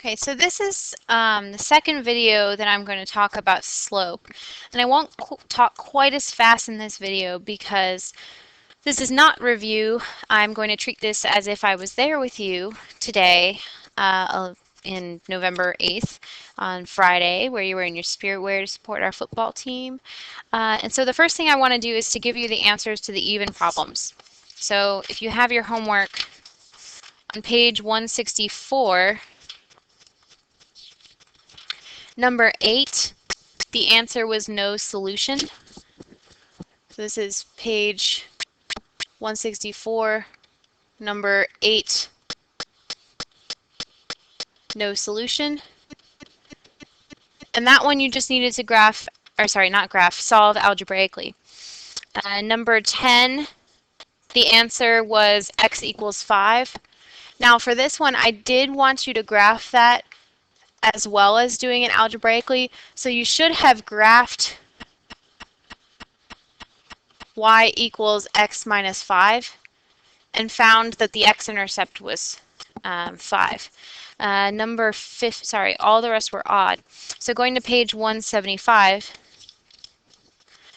Okay, so this is the second video that I'm going to talk about slope. And I won't talk quite as fast in this video because this is not review. I'm going to treat this as if I was there with you today in November 8th on Friday, where you were in your spirit wear to support our football team. And so the first thing I want to do is to give you the answers to the even problems. So if you have your homework on page 164, number 8, the answer was no solution. So this is page 164, number 8, no solution. And that one you just needed to graph, or sorry, not graph, solve algebraically. Number 10, the answer was x equals 5. Now for this one, I did want you to graph that as well as doing it algebraically. So you should have graphed y equals x minus 5 and found that the x-intercept was 5. Number 5, sorry, all the rest were odd. So going to page 175,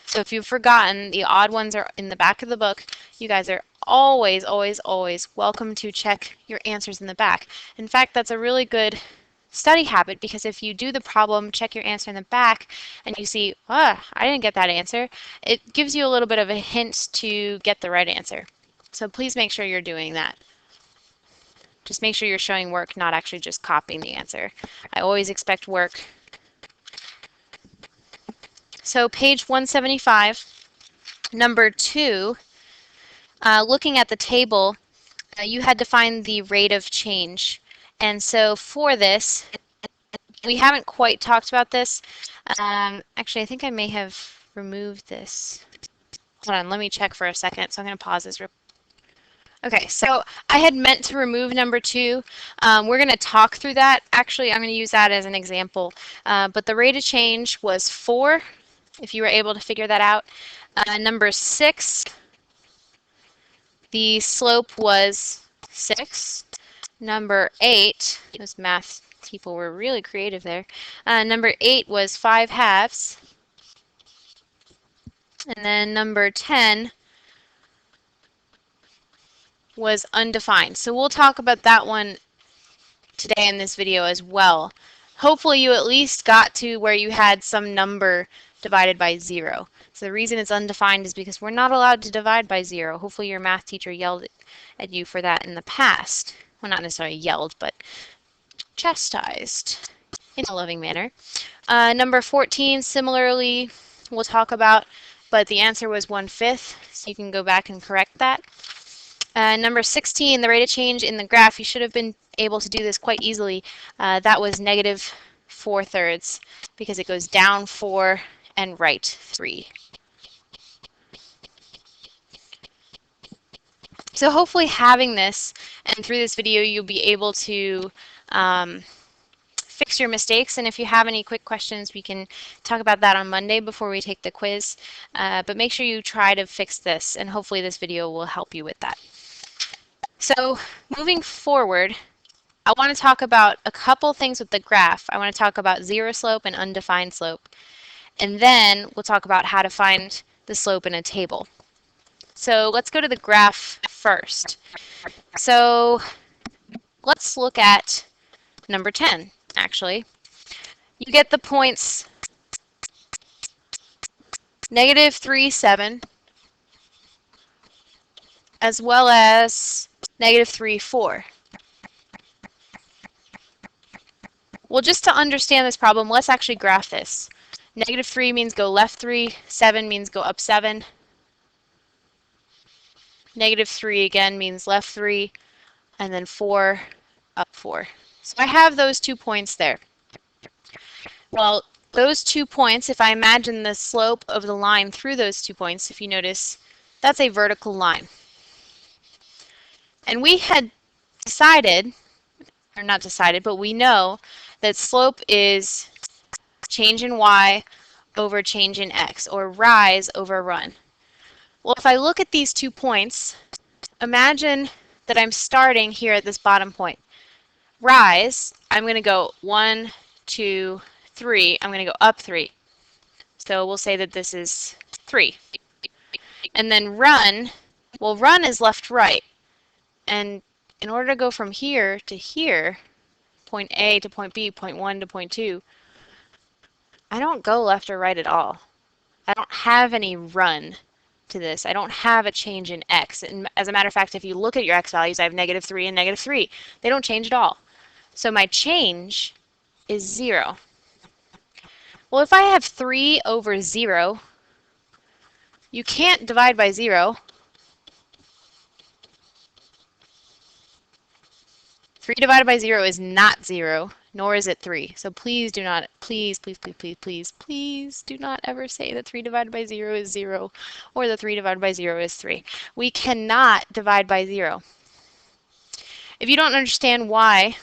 so if you've forgotten, the odd ones are in the back of the book. You guys are always, always, always welcome to check your answers in the back. In fact, that's a really good study habit, because if you do the problem, check your answer in the back, and you see, I didn't get that answer, it gives you a little bit of a hint to get the right answer. So please make sure you're doing that. Just make sure you're showing work, not actually just copying the answer. I always expect work. So page 175, number 2, looking at the table, you had to find the rate of change. And so for this, we haven't quite talked about this. Actually, I think I may have removed this. Hold on, let me check for a second. So I'm going to pause this. Okay, so I had meant to remove number 2. We're going to talk through that. Actually, I'm going to use that as an example. But the rate of change was 4, if you were able to figure that out. Number 6, the slope was 6. Number 8, those math people were really creative there. Number 8 was 5/2. And then number 10 was undefined. So we'll talk about that one today in this video as well. Hopefully you at least got to where you had some number divided by 0. So the reason it's undefined is because we're not allowed to divide by 0. Hopefully your math teacher yelled at you for that in the past. Well, not necessarily yelled, but chastised in a loving manner. Number 14, similarly, we'll talk about, but the answer was 1/5, so you can go back and correct that. Number 16, the rate of change in the graph, you should have been able to do this quite easily. That was -4/3, because it goes down 4 and right 3. So hopefully having this, and through this video, you'll be able to fix your mistakes. And if you have any quick questions, we can talk about that on Monday before we take the quiz. But make sure you try to fix this, and hopefully this video will help you with that. So moving forward, I want to talk about a couple things with the graph. I want to talk about zero slope and undefined slope. And then we'll talk about how to find the slope in a table. So let's go to the graph first. So let's look at number 10, actually. You get the points -3, 7, as well as -3, 4. Well, just to understand this problem, let's actually graph this. -3 means go left 3, 7 means go up 7. -3 again means left 3, and then 4, up 4. So I have those 2 points there. Well, those 2 points, if I imagine the slope of the line through those 2 points, if you notice, that's a vertical line. And we had decided, or not decided, but we know that slope is change in y over change in x, or rise over run. Well, if I look at these 2 points, imagine that I'm starting here at this bottom point. rise, I'm going to go 1, 2, 3. I'm going to go up 3. So we'll say that this is 3. And then run, well, run is left, right. And in order to go from here to here, point A to point B, point 1 to point 2, I don't go left or right at all. I don't have any run to this. I don't have a change in x. And as a matter of fact, if you look at your x values, I have -3 and -3. They don't change at all. So my change is 0. Well, if I have 3 over 0, you can't divide by 0. 3 divided by 0 is not 0, nor is it 3. So please do not, please do not ever say that 3 divided by 0 is 0 or that 3 divided by 0 is 3. We cannot divide by 0. If you don't understand why,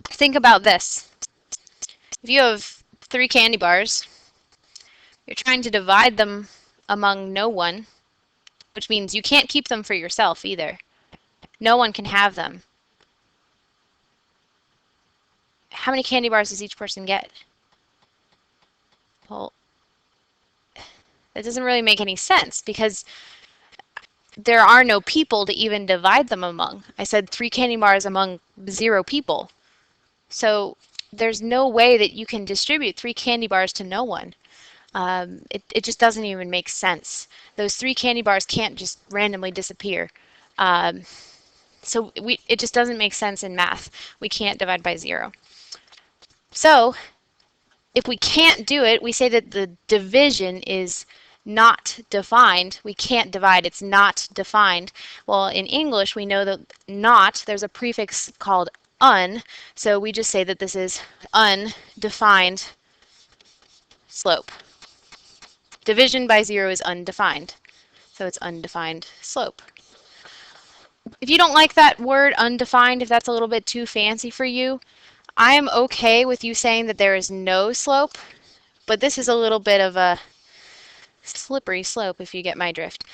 think about this. If you have 3 candy bars, you're trying to divide them among no one, which means you can't keep them for yourself either. No one can have them. How many candy bars does each person get? Well, that doesn't really make any sense because there are no people to even divide them among. I said 3 candy bars among 0 people. So there's no way that you can distribute 3 candy bars to no one. It just doesn't even make sense. Those 3 candy bars can't just randomly disappear. So it just doesn't make sense in math. We can't divide by 0. So if we can't do it, we say that the division is not defined. We can't divide. It's not defined. Well, in English, we know that not, there's a prefix called un, so we just say that this is undefined slope. Division by 0 is undefined, so it's undefined slope. If you don't like that word undefined, if that's a little bit too fancy for you, I am okay with you saying that there is no slope, but this is a little bit of a slippery slope if you get my drift.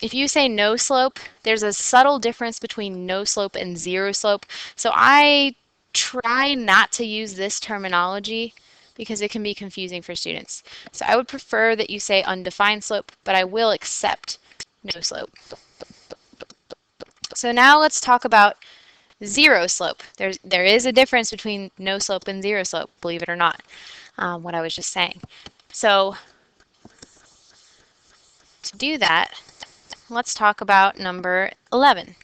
If you say no slope, there's a subtle difference between no slope and 0 slope, so I try not to use this terminology because it can be confusing for students. So I would prefer that you say undefined slope, but I will accept no slope. So now let's talk about 0 slope. There is a difference between no slope and 0 slope, believe it or not, what I was just saying. So to do that, let's talk about number 11.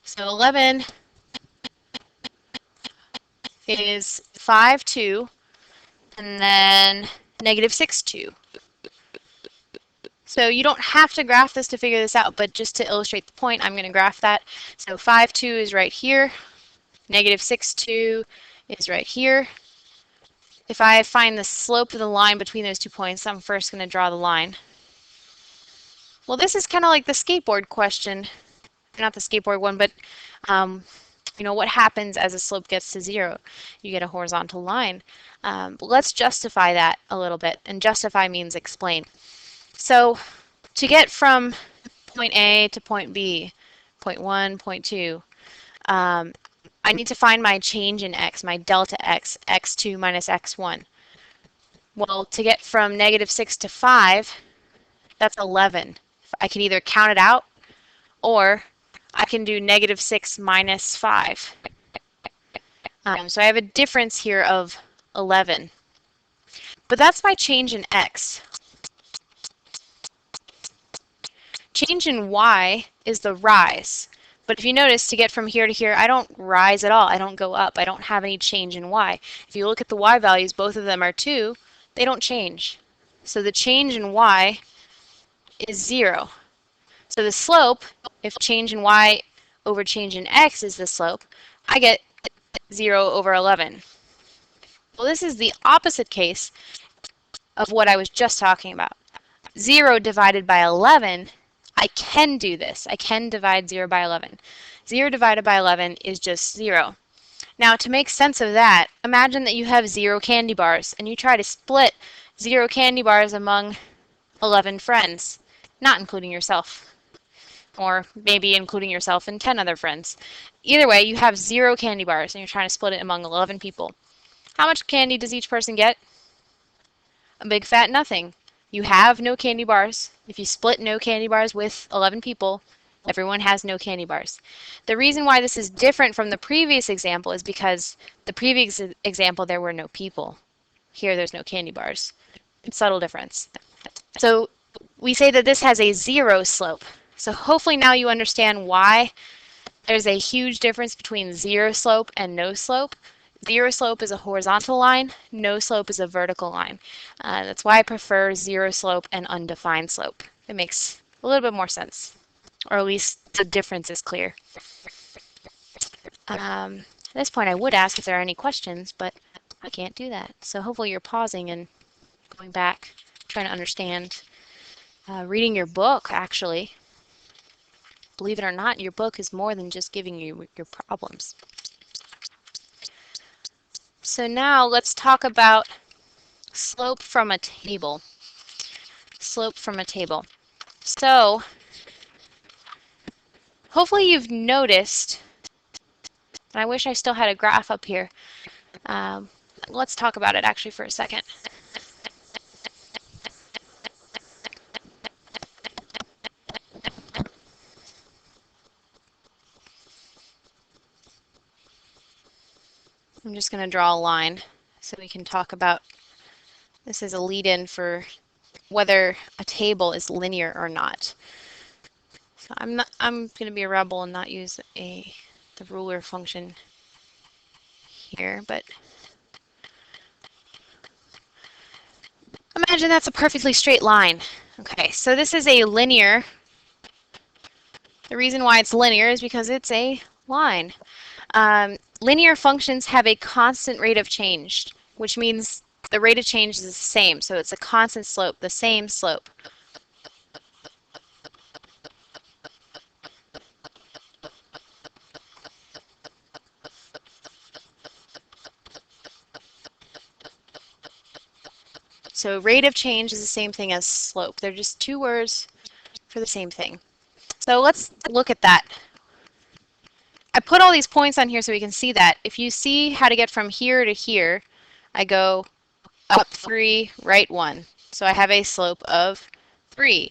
So 11 is 5, 2, and then -6, 2. So you don't have to graph this to figure this out, but just to illustrate the point, I'm going to graph that. So 5, 2 is right here. -6, 2 is right here. If I find the slope of the line between those 2 points, I'm first going to draw the line. Well, this is kind of like the skateboard question. Not the skateboard one, but you know, what happens as a slope gets to 0? You get a horizontal line. Let's justify that a little bit, and justify means explain. So to get from point A to point B, point 1, point 2, I need to find my change in x, my delta x, x2 minus x1. Well, to get from -6 to 5, that's 11. I can either count it out, or I can do -6 minus 5. So I have a difference here of 11. But that's my change in x. Change in y is the rise. But if you notice, to get from here to here, I don't rise at all. I don't go up. I don't have any change in y. If you look at the y values, both of them are 2. They don't change. So the change in y is 0. So the slope, if change in y over change in x is the slope, I get 0 over 11. Well, this is the opposite case of what I was just talking about. 0 divided by 11, I can do this. I can divide 0 by 11. 0 divided by 11 is just 0. Now, to make sense of that, imagine that you have 0 candy bars, and you try to split 0 candy bars among 11 friends, not including yourself. or maybe including yourself and 10 other friends. Either way, you have 0 candy bars and you're trying to split it among 11 people. How much candy does each person get? A big fat nothing. You have no candy bars. If you split no candy bars with 11 people, everyone has no candy bars. The reason why this is different from the previous example is because the previous example there were no people. Here there's no candy bars. It's a subtle difference. So we say that this has a 0 slope. So hopefully now you understand why there's a huge difference between 0 slope and no slope. 0 slope is a horizontal line, no slope is a vertical line. That's why I prefer 0 slope and undefined slope. It makes a little bit more sense, or at least the difference is clear. At this point I would ask if there are any questions, but I can't do that. So hopefully you're pausing and going back, trying to understand. Reading your book, actually. Believe it or not, your book is more than just giving you your problems. So now let's talk about slope from a table. Slope from a table. So hopefully you've noticed, and I wish I still had a graph up here. Let's talk about it actually for a second. I'm just going to draw a line so we can talk about, this is a lead-in for whether a table is linear or not. So I'm going to be a rebel and not use the ruler function here, but imagine that's a perfectly straight line. Okay, so this is a linear. The reason why it's linear is because it's a line. Linear functions have a constant rate of change, which means the rate of change is the same. So it's a constant slope, the same slope. So rate of change is the same thing as slope. They're just two words for the same thing. So let's look at that. I put all these points on here so we can see that. If you see how to get from here to here, I go up 3, right 1. So I have a slope of 3.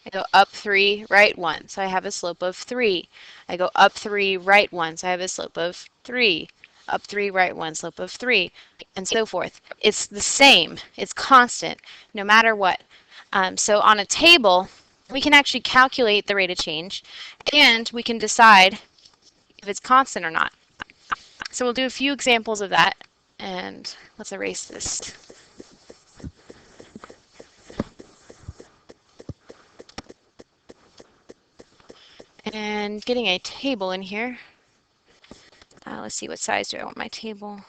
I go up 3, right 1. So I have a slope of 3. I go up 3, right 1. So I have a slope of 3. Up 3, right 1, slope of 3, and so forth. It's the same. It's constant, no matter what. So on a table, we can actually calculate the rate of change, and we can decide if it's constant or not. So we'll do a few examples of that, and let's erase this. And getting a table in here. Let's see, what size do I want my table?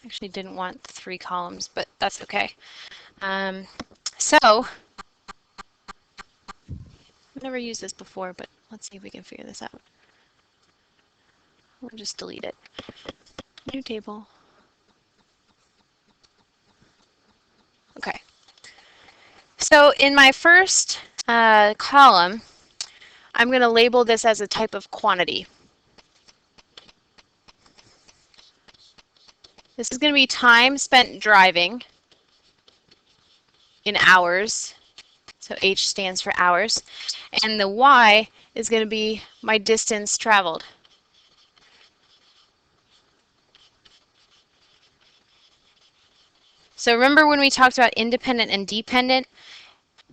Actually didn't want 3 columns, but that's okay. So, I've never used this before, but let's see if we can figure this out. We'll just delete it. New table. Okay. So in my first column, I'm going to label this as a type of quantity. This is going to be time spent driving in hours. So H stands for hours. And the Y is going to be my distance traveled. So remember when we talked about independent and dependent?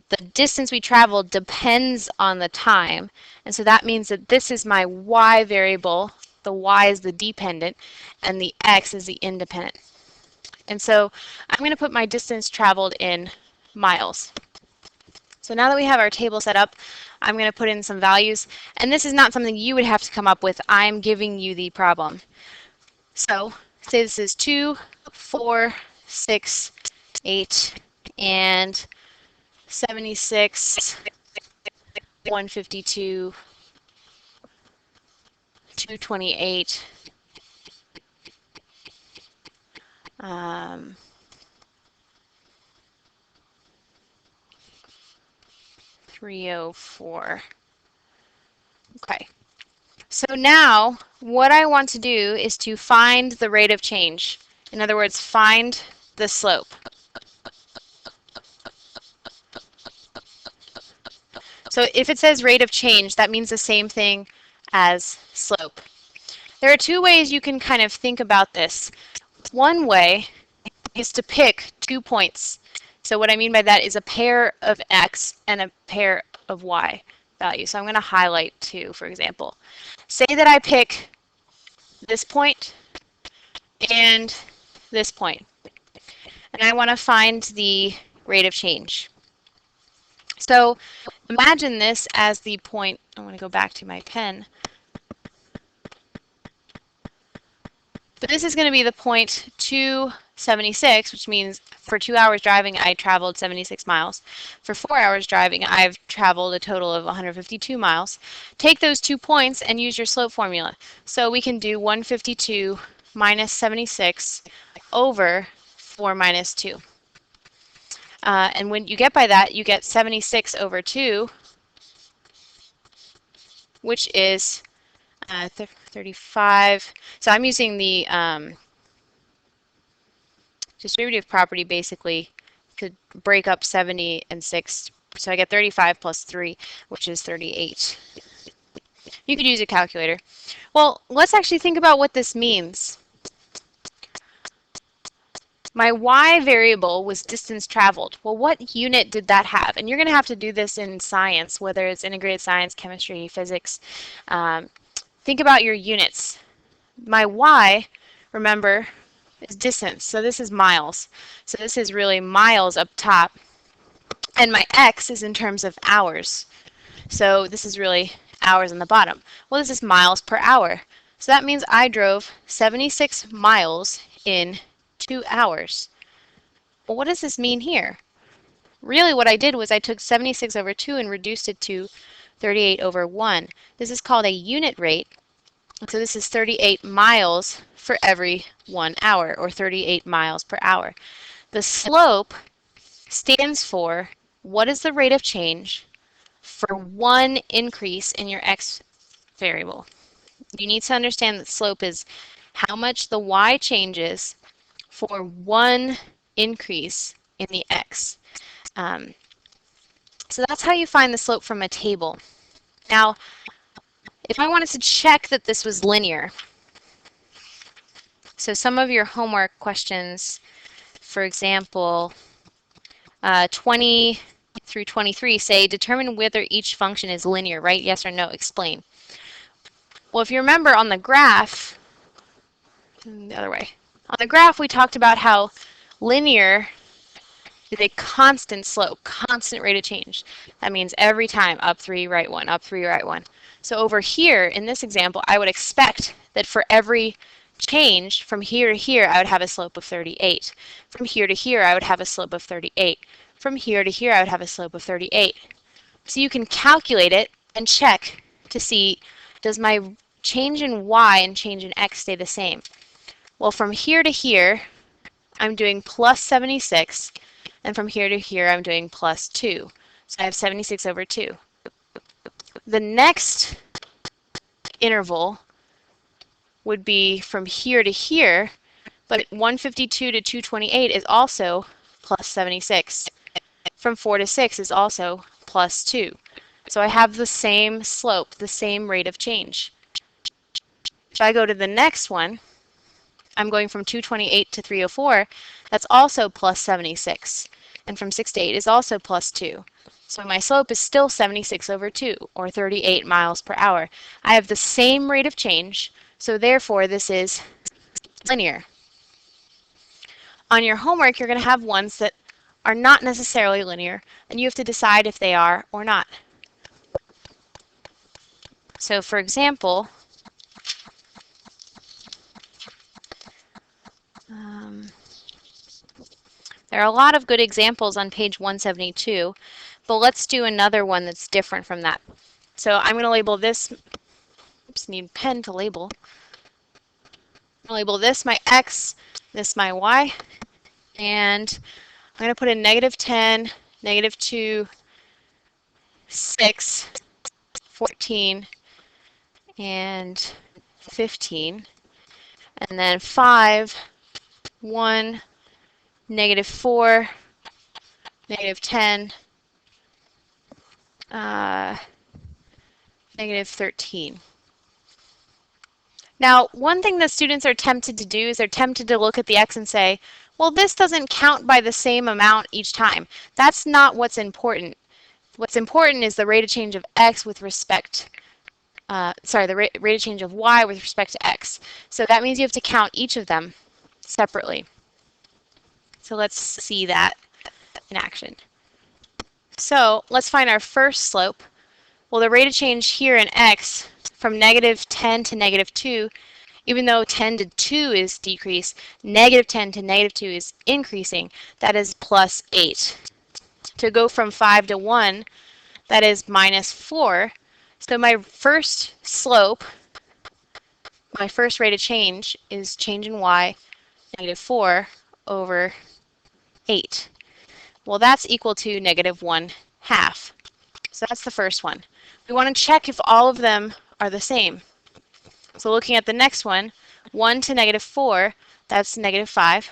The distance we traveled depends on the time. And so that means that this is my Y variable. The Y is the dependent, and the X is the independent. And so I'm going to put my distance traveled in miles. So now that we have our table set up, I'm going to put in some values. And this is not something you would have to come up with. I'm giving you the problem. So say this is 2, 4, 6, 8, and 76, 152, 228, Um, 304. Okay. So now what I want to do is to find the rate of change. In other words, find the slope. So if it says rate of change, that means the same thing as slope. There are two ways you can kind of think about this. One way is to pick 2 points. So what I mean by that is a pair of x and a pair of y values. So I'm going to highlight 2, for example. Say that I pick this point and this point, and I want to find the rate of change. So imagine this as the point. I want to go back to my pen. But this is going to be the point 276, which means for 2 hours driving, I traveled 76 miles. For 4 hours driving, I've traveled a total of 152 miles. Take those 2 points and use your slope formula. So we can do 152 minus 76 over 4 minus 2. And when you get by that, you get 76 over 2, which is 35. So I'm using the distributive property basically to break up 70 and 6. So I get 35 plus 3, which is 38. You could use a calculator. Well, let's actually think about what this means. My y variable was distance traveled. Well, what unit did that have? And you're going to have to do this in science, whether it's integrated science, chemistry, physics. Think about your units. My y, remember, is distance. So this is miles. So this is really miles up top. And my x is in terms of hours. So this is really hours on the bottom. Well, this is miles per hour. So that means I drove 76 miles in 2 hours. Well, what does this mean here? Really what I did was I took 76 over 2 and reduced it to 38 over 1. This is called a unit rate. So this is 38 miles for every 1 hour, or 38 miles per hour. The slope stands for what is the rate of change for one increase in your x variable. You need to understand that slope is how much the y changes for one increase in the x. So that's how you find the slope from a table. Now, if I wanted to check that this was linear, so some of your homework questions, for example, 20 through 23 say determine whether each function is linear, right? Yes or no, explain. Well, if you remember on the graph, the other way, on the graph we talked about how linear is a constant slope, constant rate of change. That means every time up 3, right 1, up 3, right 1. So over here in this example, I would expect that for every change from here to here, I would have a slope of 38. From here to here, I would have a slope of 38. From here to here, I would have a slope of 38. So you can calculate it and check to see, does my change in y and change in x stay the same? Well, from here to here, I'm doing plus 76, and from here to here, I'm doing plus 2. So I have 76 over 2. The next interval would be from here to here, but 152 to 228 is also plus 76. From 4 to 6 is also plus 2. So I have the same slope, the same rate of change. If I go to the next one, I'm going from 228 to 304, that's also plus 76. And from 6 to 8 is also plus 2. So my slope is still 76 over 2, or 38 miles per hour. I have the same rate of change, so therefore this is linear. On your homework, you're going to have ones that are not necessarily linear, and you have to decide if they are or not. So for example, there are a lot of good examples on page 172, but let's do another one that's different from that. So I'm going to label this, oops, need pen to label. I'm going to label this my x, This is my y, and I'm going to put in -10, -2, 6, 14, and 15, and then 5, 1, -4, -10, -13. Now, one thing that students are tempted to do is they're tempted to look at the x and say, well, this doesn't count by the same amount each time. That's not what's important. What's important is the rate of change of x with respect, the rate of change of y with respect to x. So that means you have to count each of them separately. So let's see that in action. So let's find our first slope. Well, the rate of change here in x from -10 to -2, even though 10 to 2 is decrease, -10 to -2 is increasing. That is +8. To go from 5 to 1, that is -4. So my first slope, my first rate of change, is change in y, -4 over 8. Well, that's equal to -1/2. So that's the first one. We want to check if all of them are the same. So looking at the next one, 1 to -4, that's -5.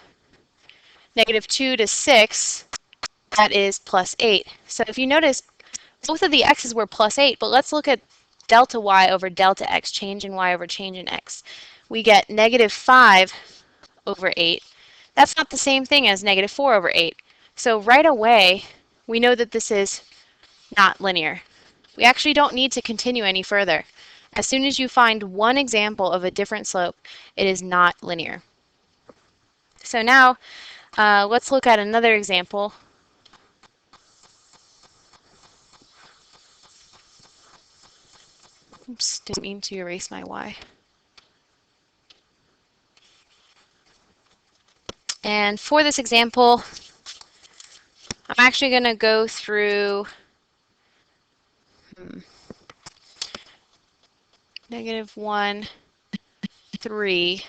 -2 to 6, that is +8. So if you notice, both of the x's were +8, but let's look at delta y over delta x, change in y over change in x. We get -5 over 8. That's not the same thing as -4 over 8. So right away, we know that this is not linear. We actually don't need to continue any further. As soon as you find one example of a different slope, it is not linear. So now, let's look at another example. Oops, didn't mean to erase my y. And for this example, I'm actually going to go through -1, 3,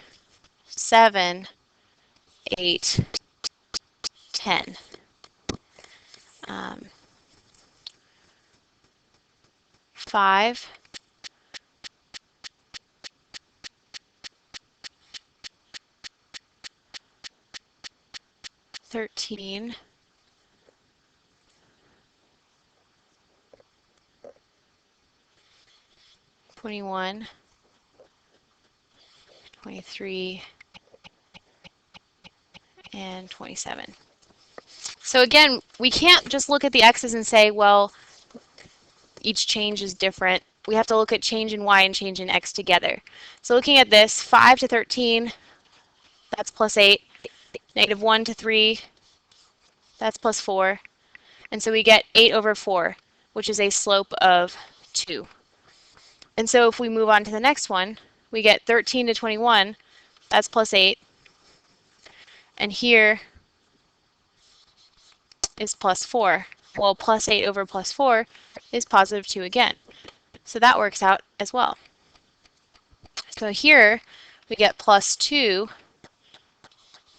7, 8, 10. 5, 13, 21, 23, and 27. So again, we can't just look at the x's and say, well, each change is different. We have to look at change in y and change in x together. So looking at this, 5 to 13, that's +8. -1 to 3, that's +4. And so we get 8 over 4, which is a slope of 2. And so if we move on to the next one, we get 13 to 21, that's +8. And here is +4. Well, +8 over +4 is +2 again. So that works out as well. So here we get +2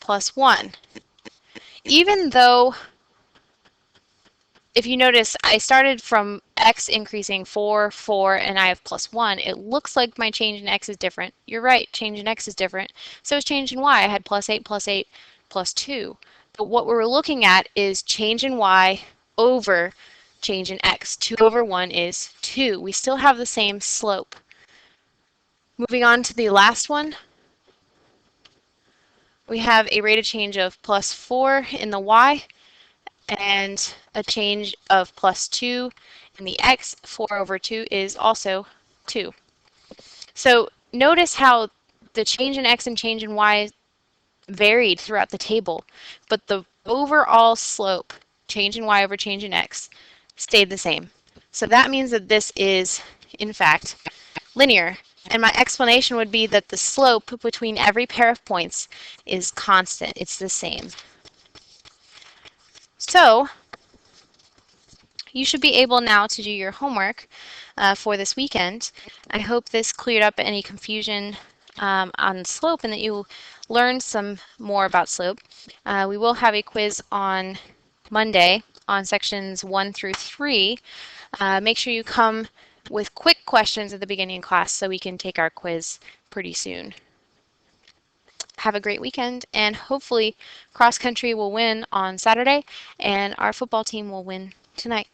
+1. Even though, if you notice, I started from x increasing 4, 4, and I have +1, it looks like my change in x is different. You're right, change in x is different. So is change in y. I had +8, +8, +2. But what we're looking at is change in y over change in x. 2 over 1 is 2. We still have the same slope. Moving on to the last one, we have a rate of change of +4 in the y and a change of +2 in the x. 4 over 2 is also 2. So notice how the change in x and change in y varied throughout the table, but the overall slope, change in y over change in x, stayed the same. So that means that this is, in fact, linear. And my explanation would be that the slope between every pair of points is constant. It's the same. So you should be able now to do your homework for this weekend. I hope this cleared up any confusion on slope and that you learned some more about slope. We will have a quiz on Monday on sections 1 through 3. Make sure you come with quick questions at the beginning of class so we can take our quiz pretty soon. Have a great weekend, and hopefully cross country will win on Saturday and our football team will win tonight.